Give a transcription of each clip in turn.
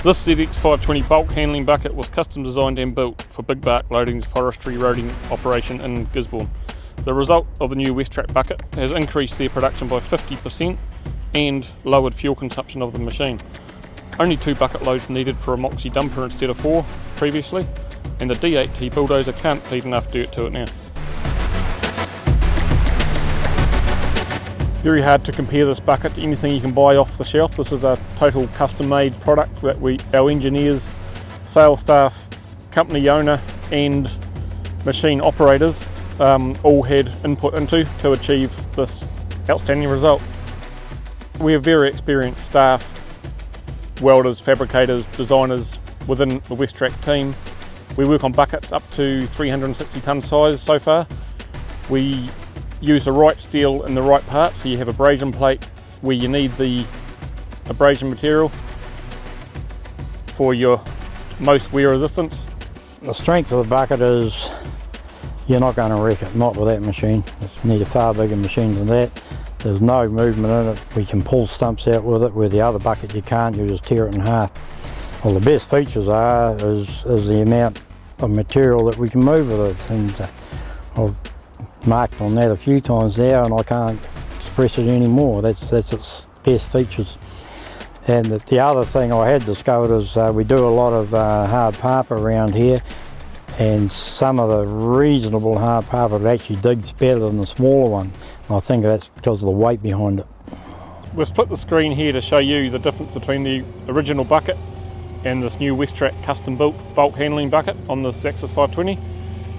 This ZX520 Bulk Handling Bucket was custom designed and built for Big Bark Loading's forestry roading operation in Gisborne. The result of the new West-Trak bucket has increased their production by 50% and lowered fuel consumption of the machine. Only 2 bucket loads needed for a Moxie dumper instead of 4 previously, and the D8T bulldozer can't feed enough dirt to it now. Very hard to compare this bucket to anything you can buy off the shelf. This is a total custom made product that our engineers, sales staff, company owner and machine operators all had input into to achieve this outstanding result. We have very experienced staff, welders, fabricators, designers within the West-Trak team. We work on buckets up to 360 tonne size so far. We use the right steel in the right part, so you have abrasion plate where you need the abrasion material for your most wear resistance. The strength of the bucket is you're not going to wreck it, not with that machine. You need a far bigger machine than that. There's no movement in it. We can pull stumps out with it, where the other bucket you can't, you just tear it in half. Well, the best features is the amount of material that we can move with it, and I've marked on that a few times now and I can't express it anymore. That's its best features. And the other thing I had discovered is we do a lot of hard papa around here, and some of the reasonable hard papa actually digs better than the smaller one. And I think that's because of the weight behind it. We've split the screen here to show you the difference between the original bucket and this new West-Trak custom built bulk handling bucket on this ZX520.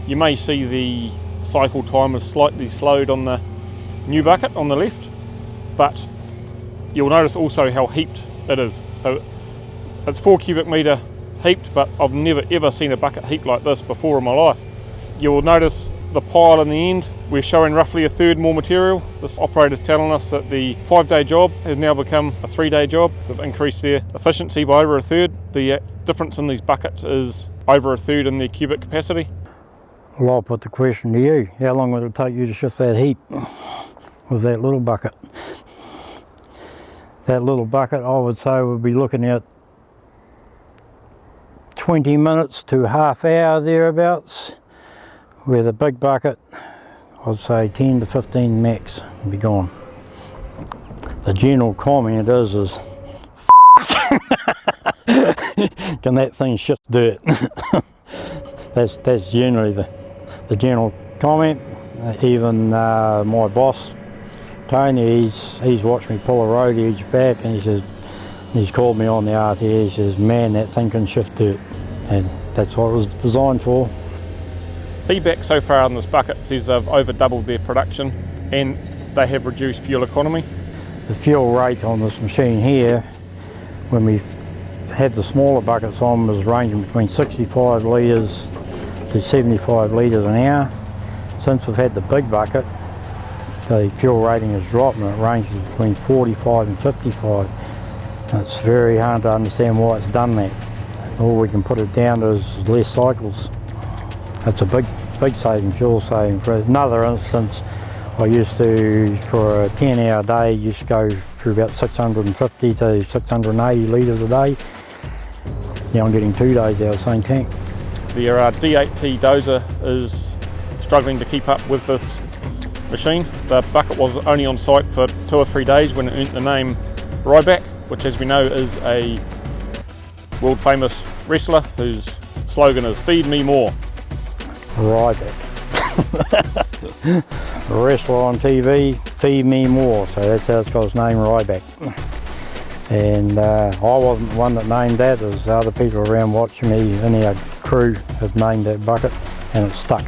You may see the cycle time is slightly slowed on the new bucket on the left, but you'll notice also how heaped it is. So it's 4 cubic metre heaped, but I've never ever seen a bucket heaped like this before in my life. You'll notice the pile in the end, we're showing roughly a third more material. This operator's telling us that the 5-day job has now become a 3-day job. They've increased their efficiency by over a third. The difference in these buckets is over a third in their cubic capacity. Well, I'll put the question to you. How long would it take you to shift that heap with that little bucket? That little bucket, I would say, would be looking at 20 minutes to half hour thereabouts. Where the big bucket, I'd say 10 to 15 max and be gone. The general comment is can that thing shift dirt? that's generally the general comment. Even my boss Tony, he's watched me pull a road edge back, and he says, he's called me on the RTA, he says, man, that thing can shift dirt, and that's what it was designed for. Feedback so far on this bucket says they've over doubled their production and they have reduced fuel economy. The fuel rate on this machine here, when we had the smaller buckets on, was ranging between 65 litres to 75 litres an hour. Since we've had the big bucket, the fuel rating has dropped and it ranges between 45 and 55. And it's very hard to understand why it's done that. All we can put it down to is less cycles. It's a big saving, fuel saving. For another instance, I used to, for a 10-hour day, used to go through about 650 to 680 litres a day. Now I'm getting 2 days out of the same tank. The D8T dozer is struggling to keep up with this machine. The bucket was only on site for 2 or 3 days when it earned the name Ryback, which, as we know, is a world famous wrestler whose slogan is "Feed me more." Ryback. A wrestler on TV, feed me more, so that's how it's got its name, Ryback. And I wasn't the one that named that, there's other people around watching me, and our crew have named that bucket, and it's stuck.